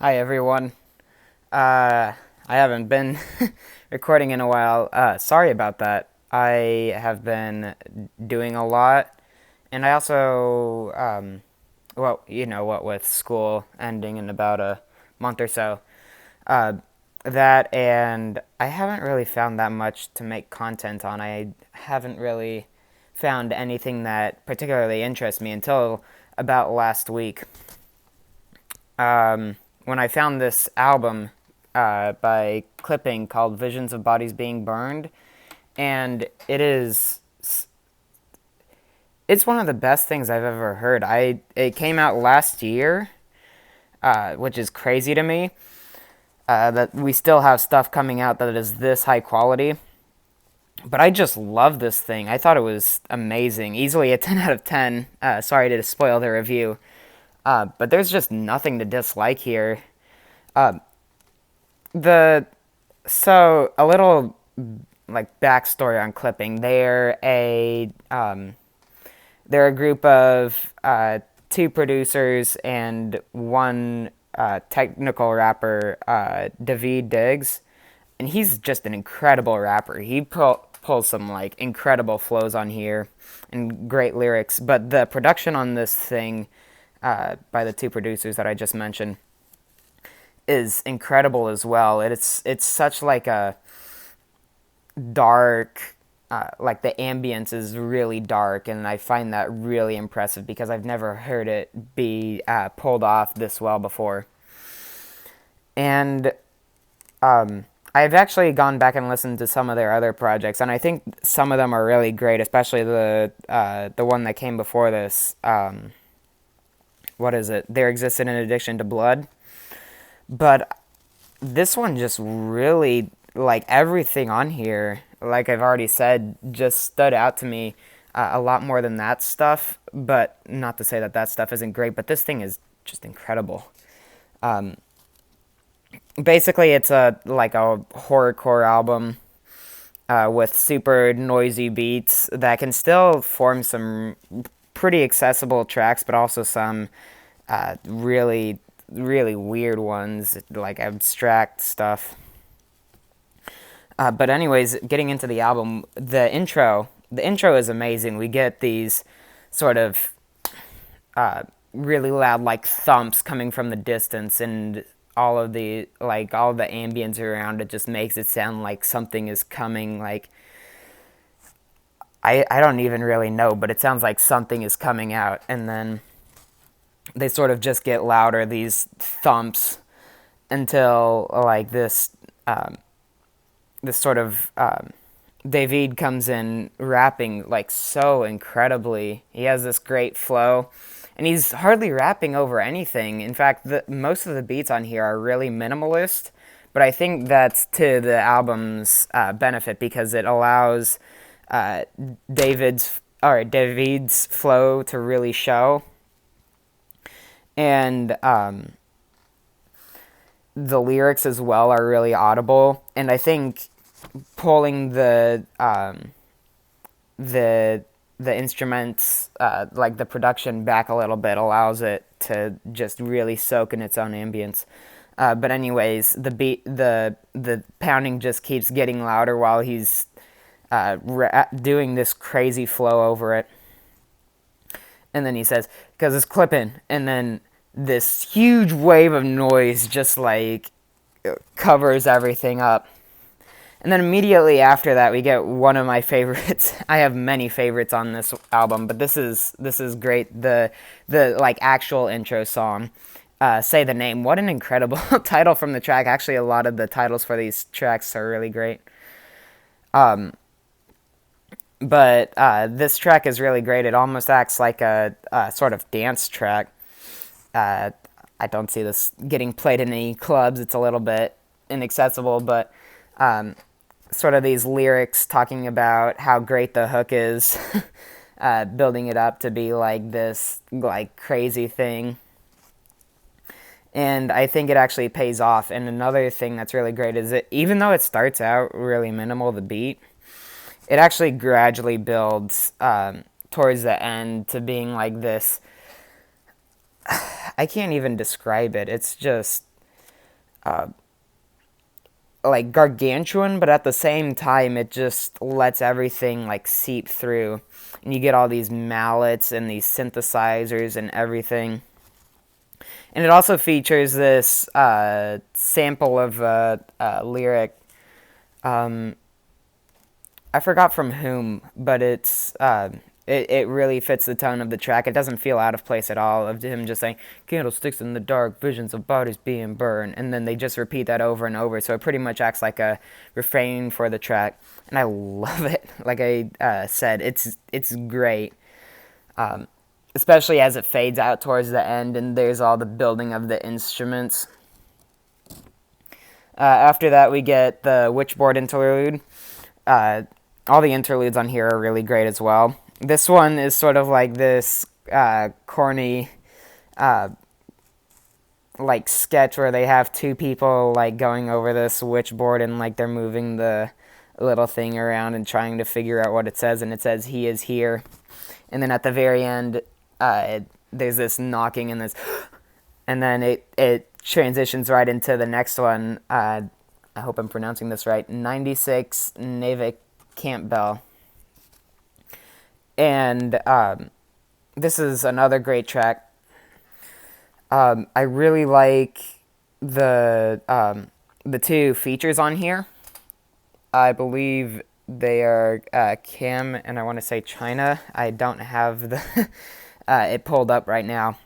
Hi everyone. I haven't been recording in a while. Sorry about that. I have been doing a lot, and I also, well, you know what, with school ending in about a month or so, uh, that and I haven't really found that much to make content on. I haven't really found anything that particularly interests me until about last week. When I found this album by Clipping called Visions of Bodies Being Burned, and it's one of the best things I've ever heard. It came out last year, which is crazy to me. That we still have stuff coming out that is this high quality. But I just love this thing. I thought it was amazing. Easily a 10 out of 10. Sorry to spoil the review. But there's just nothing to dislike here. Uh, the So a little like backstory on Clipping. They're a group of two producers and one technical rapper, David Diggs, and he's just an incredible rapper. Pulls some like incredible flows on here and great lyrics. But the production on this thing by the two producers that I just mentioned is incredible as well. It's such like a dark, like the ambience is really dark, and I find that really impressive because I've never heard it be pulled off this well before. And I've actually gone back and listened to some of their other projects, and I think some of them are really great, especially the one that came before this. What is it? There existed an addiction to blood, but this one just really, like, everything on here, like I've already said, just stood out to me a lot more than that stuff. But not to say that that stuff isn't great, but this thing is just incredible. Um, Basically, it's a horrorcore album with super noisy beats that can still form some pretty accessible tracks, but also some really really weird ones, like abstract stuff. But anyways, getting into the album, the intro is amazing. We get these sort of really loud like thumps coming from the distance, and all the ambience around it just makes it sound like something is coming. Like I don't even really know, but it sounds like something is coming out, and then they sort of just get louder, these thumps, until like this sort of David comes in rapping like so incredibly. He has this great flow, and he's hardly rapping over anything. In fact, most of the beats on here are really minimalist, but I think that's to the album's benefit because it allows uh, David's flow to really show, and the lyrics as well are really audible. And I think pulling the the instruments, like the production, back a little bit allows it to just really soak in its own ambience. But anyways, the pounding just keeps getting louder while he's doing this crazy flow over it. And then he says, "Because it's clipping," and then this huge wave of noise just like covers everything up. And then immediately after that, we get one of my favorites. I have many favorites on this album, but this is great. The like actual intro song, "Say the Name." What an incredible title from the track. Actually, a lot of the titles for these tracks are really great. But this track is really great. It almost acts like a sort of dance track. Uh, I don't see this getting played in any clubs. It's a little bit inaccessible, but sort of these lyrics talking about how great the hook is, building it up to be like this like crazy thing. And I think it actually pays off. And another thing that's really great is that even though it starts out really minimal, the beat, it actually gradually builds towards the end to being like this. I can't even describe it. It's just like gargantuan, but at the same time it just lets everything like seep through, and you get all these mallets and these synthesizers and everything. And it also features this sample of a lyric. Um, I forgot from whom, but it really fits the tone of the track. It doesn't feel out of place at all, of him just saying, candlesticks in the dark, visions of bodies being burned. And then they just repeat that over and over. So it pretty much acts like a refrain for the track. And I love it. Like I said, it's great. Especially as it fades out towards the end and there's all the building of the instruments. After that, we get the Witchboard interlude. All the interludes on here are really great as well. This one is sort of like this corny like sketch where they have two people like going over this witchboard and like they're moving the little thing around and trying to figure out what it says, and it says "He is here." And then at the very end, there's this knocking and this, and then it transitions right into the next one. I hope I'm pronouncing this right. 96 Nave Campbell. And this is another great track. I really like the two features on here. I believe they are Cam and I want to say China. I don't have the it pulled up right now,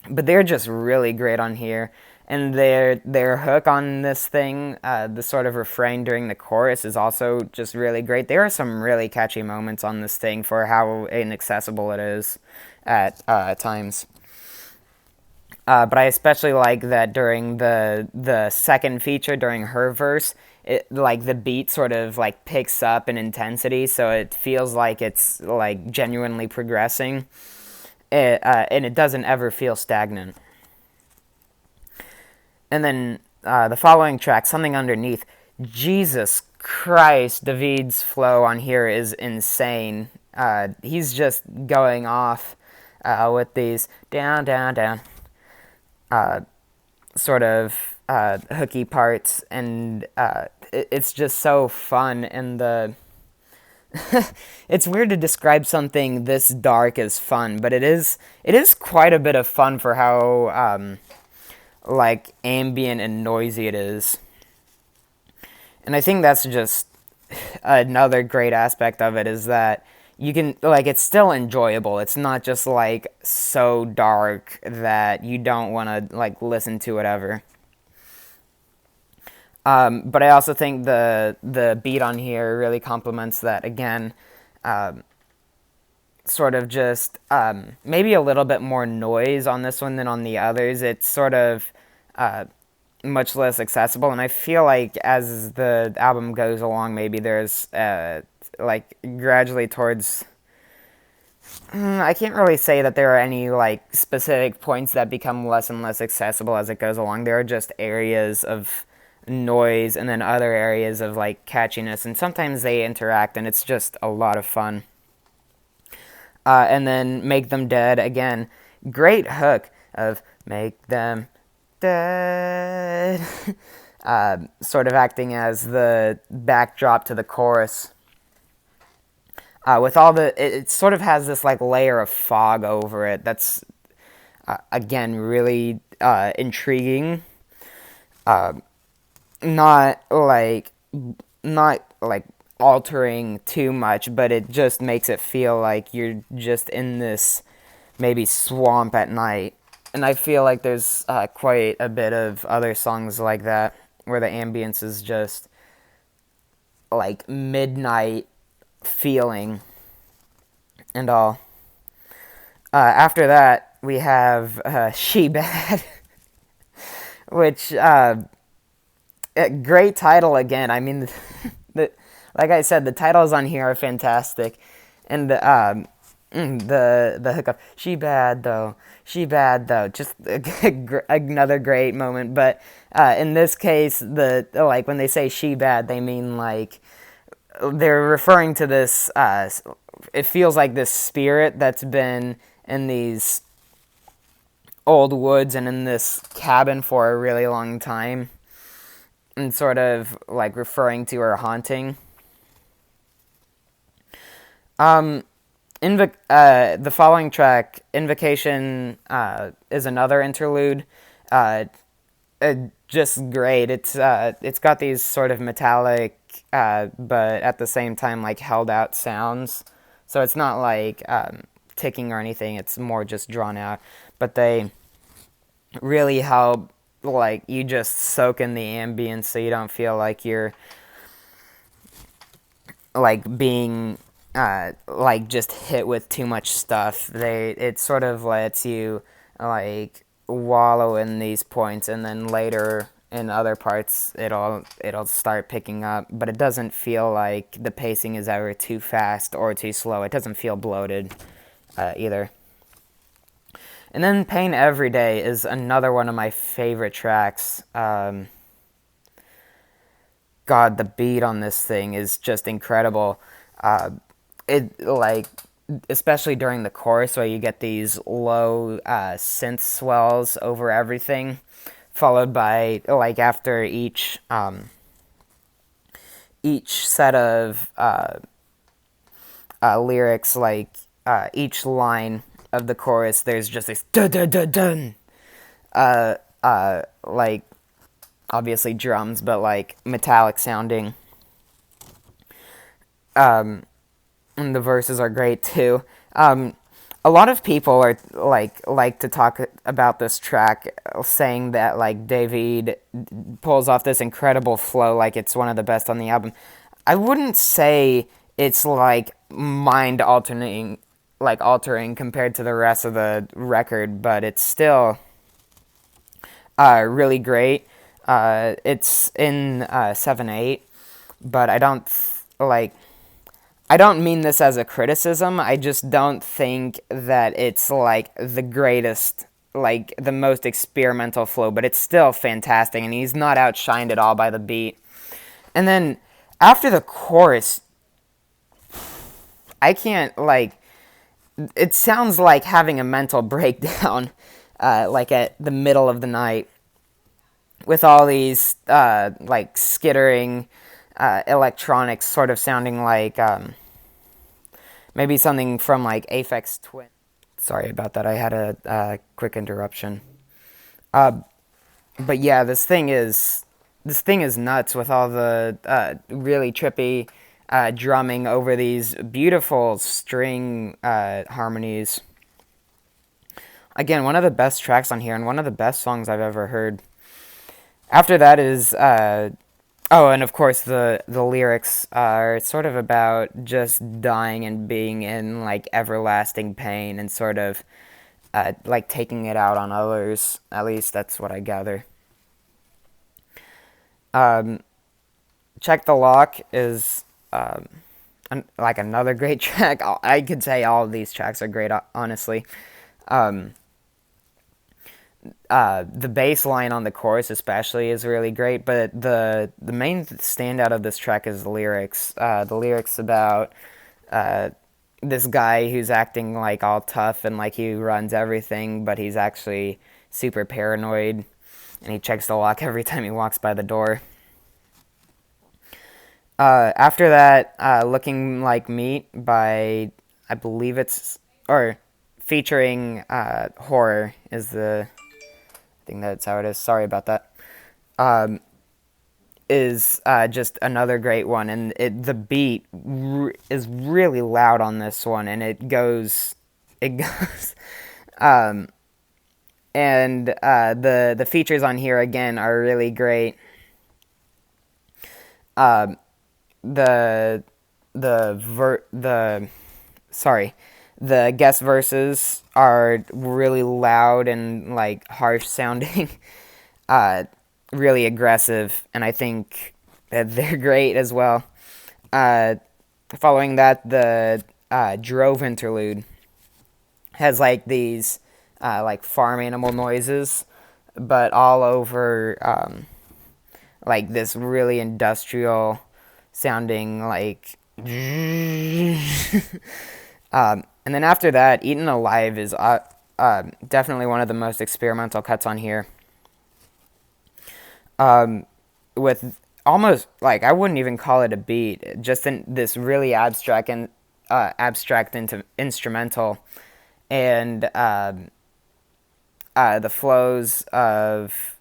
but they're just really great on here. And their hook on this thing, the sort of refrain during the chorus, is also just really great. There are some really catchy moments on this thing for how inaccessible it is at times. But I especially like that during the second feature, during her verse, it like the beat sort of like picks up in intensity, so it feels like it's like genuinely progressing, and it doesn't ever feel stagnant. And then the following track, Something Underneath. Jesus Christ, David's flow on here is insane. He's just going off with these down, down, down sort of hooky parts, and it's just so fun. And it's weird to describe something this dark as fun, but it is quite a bit of fun for how like ambient and noisy it is. And I think that's just another great aspect of it, is that you can like it's still enjoyable. It's not just like so dark that you don't want to like listen to it ever. But I also think the beat on here really complements that again. Sort of just maybe a little bit more noise on this one than on the others. It's sort of much less accessible, and I feel like as the album goes along, maybe there's like gradually towards. I can't really say that there are any like specific points that become less and less accessible as it goes along. There are just areas of noise and then other areas of like catchiness, and sometimes they interact, and it's just a lot of fun. And then Make Them Dead, again, great hook of Make Them Dead, sort of acting as the backdrop to the chorus. With all it sort of has this like layer of fog over it that's, again, really intriguing. Not like, not like altering too much, but it just makes it feel like you're just in this maybe swamp at night. And I feel like there's quite a bit of other songs like that where the ambience is just like midnight feeling and all. After that, we have She Bad, which great title again. I mean, the like I said, the titles on here are fantastic, and the hookup, she bad though, just another great moment. But in this case, the like when they say she bad, they mean like they're referring to this. It feels like this spirit that's been in these old woods and in this cabin for a really long time, and sort of like referring to her haunting. Um, the following track, Invocation, is another interlude. Uh, just great. It's got these sort of metallic, but at the same time like held out sounds. So it's not like ticking or anything. It's more just drawn out. But they really help like you just soak in the ambience, so you don't feel like you're like being like just hit with too much stuff. It sort of lets you like wallow in these points, and then later in other parts it'll start picking up, but it doesn't feel like the pacing is ever too fast or too slow. It doesn't feel bloated either. And then Pain Every Day is another one of my favorite tracks. God, the beat on this thing is just incredible. It like, especially during the chorus where you get these low synth swells over everything, followed by like after each set of lyrics, like each line of the chorus, there's just this dun dun dun dun, like obviously drums, but like metallic sounding. And the verses are great too. A lot of people are like to talk about this track, saying that like David pulls off this incredible flow, like it's one of the best on the album. I wouldn't say it's like mind altering compared to the rest of the record, but it's still really great. It's in 7/8, but I don't mean this as a criticism. I just don't think that it's like the greatest, like the most experimental flow, but it's still fantastic, and he's not outshined at all by the beat. And then after the chorus, I can't like. It sounds like having a mental breakdown, like at the middle of the night, with all these like skittering electronics, sort of sounding like maybe something from like Aphex Twin. Sorry about that. I had a quick interruption. But yeah, this thing is nuts with all the really trippy drumming over these beautiful string harmonies. Again, one of the best tracks on here, and one of the best songs I've ever heard. After that is oh, and of course the lyrics are sort of about just dying and being in like everlasting pain, and sort of like taking it out on others. At least that's what I gather. Um, Check the Lock is like another great track. I could say all of these tracks are great, honestly. Um, the bass line on the chorus especially is really great, but the main standout of this track is the lyrics. The lyrics about uh, this guy who's acting like all tough and like he runs everything, but he's actually super paranoid, and he checks the lock every time he walks by the door. After that, Looking Like Meat by, I believe it's, or featuring Horror is the, I think that's how it is. Sorry about that. Um, is just another great one, and the beat is really loud on this one, and it goes, um, and the features on here again are really great. Um, the the sorry, the guest verses are really loud and like harsh sounding, uh, really aggressive, and I think that they're great as well. Uh, Following that, the Drove interlude has like these like farm animal noises, but all over like this really industrial sounding like. And then after that, Eaten Alive is Definitely one of the most experimental cuts on here. Um, with almost like I wouldn't even call it a beat, just in this really abstract into instrumental, and the flows of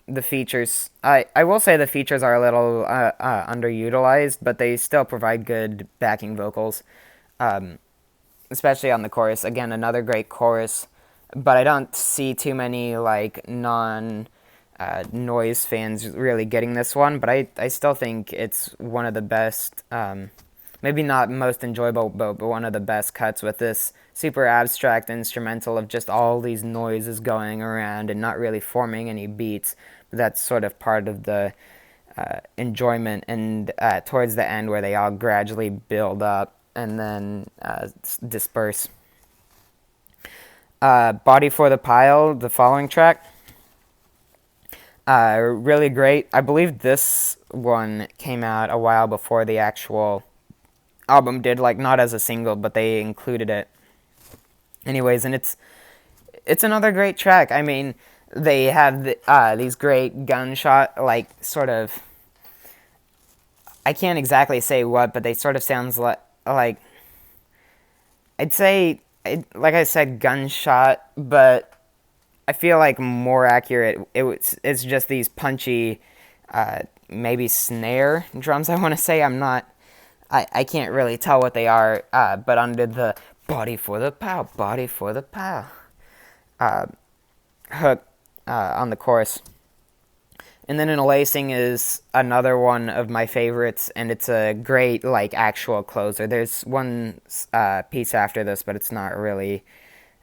the features. I will say the features are a little underutilized, but they still provide good backing vocals, especially on the chorus. Again, another great chorus, but I don't see too many like non noise fans really getting this one. But I still think it's one of the best. Maybe not most enjoyable, but one of the best cuts with this super abstract instrumental of just all these noises going around and not really forming any beats. But that's sort of part of the enjoyment, and towards the end where they all gradually build up and then disperse. Body for the Pile, the following track, really great. I believe this one came out a while before the actual album did, like not as a single, but they included it anyways, and it's another great track. I mean, they have these great gunshot, like sort of. I can't exactly say what, but they sort of sounds like I'd say, like I said, gunshot, but I feel like more accurate. It's just these punchy, maybe snare drums. I want to say I can't really tell what they are, but under the body for the pow hook on the chorus. And then Enlacing is another one of my favorites, and it's a great, like, actual closer. There's one piece after this, but it's not really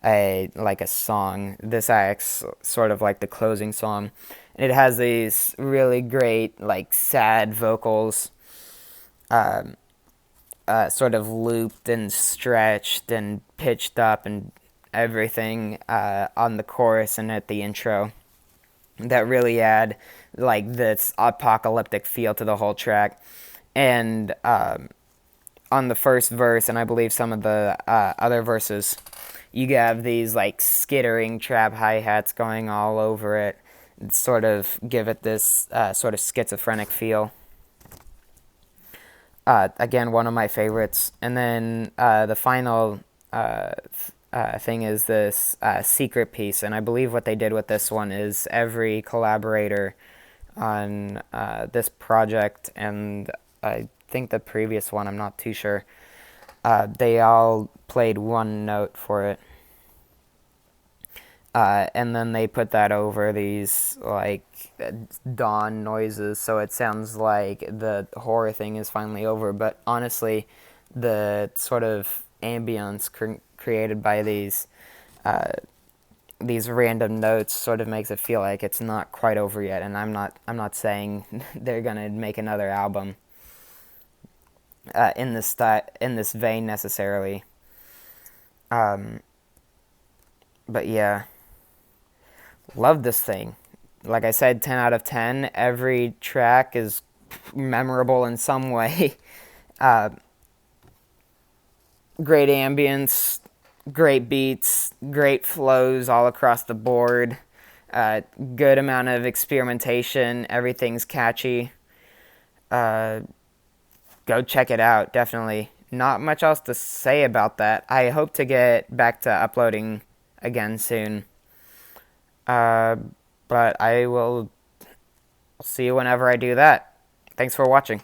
a song. This acts sort of like the closing song. And it has these really great, like, sad vocals, sort of looped and stretched and pitched up and everything on the chorus and at the intro that really add like this apocalyptic feel to the whole track. And on the first verse, and I believe some of the other verses, you have these like skittering trap hi-hats going all over it, sort of give it this sort of schizophrenic feel. Again, one of my favorites. And then the final thing is this secret piece, and I believe what they did with this one is every collaborator on this project, and I think the previous one, I'm not too sure, they all played one note for it. And then they put that over these like dawn noises, so it sounds like the horror thing is finally over. But honestly, the sort of ambience created by these random notes sort of makes it feel like it's not quite over yet. And I'm not saying they're gonna make another album in this vein necessarily. But yeah. Love this thing. Like I said, 10 out of 10. Every track is memorable in some way. Uh, Great ambience, great beats, great flows all across the board. Good amount of experimentation. Everything's catchy. Uh, Go check it out, definitely. Not much else to say about that. I hope to get back to uploading again soon. Uh, but I will see you whenever I do that. Thanks for watching.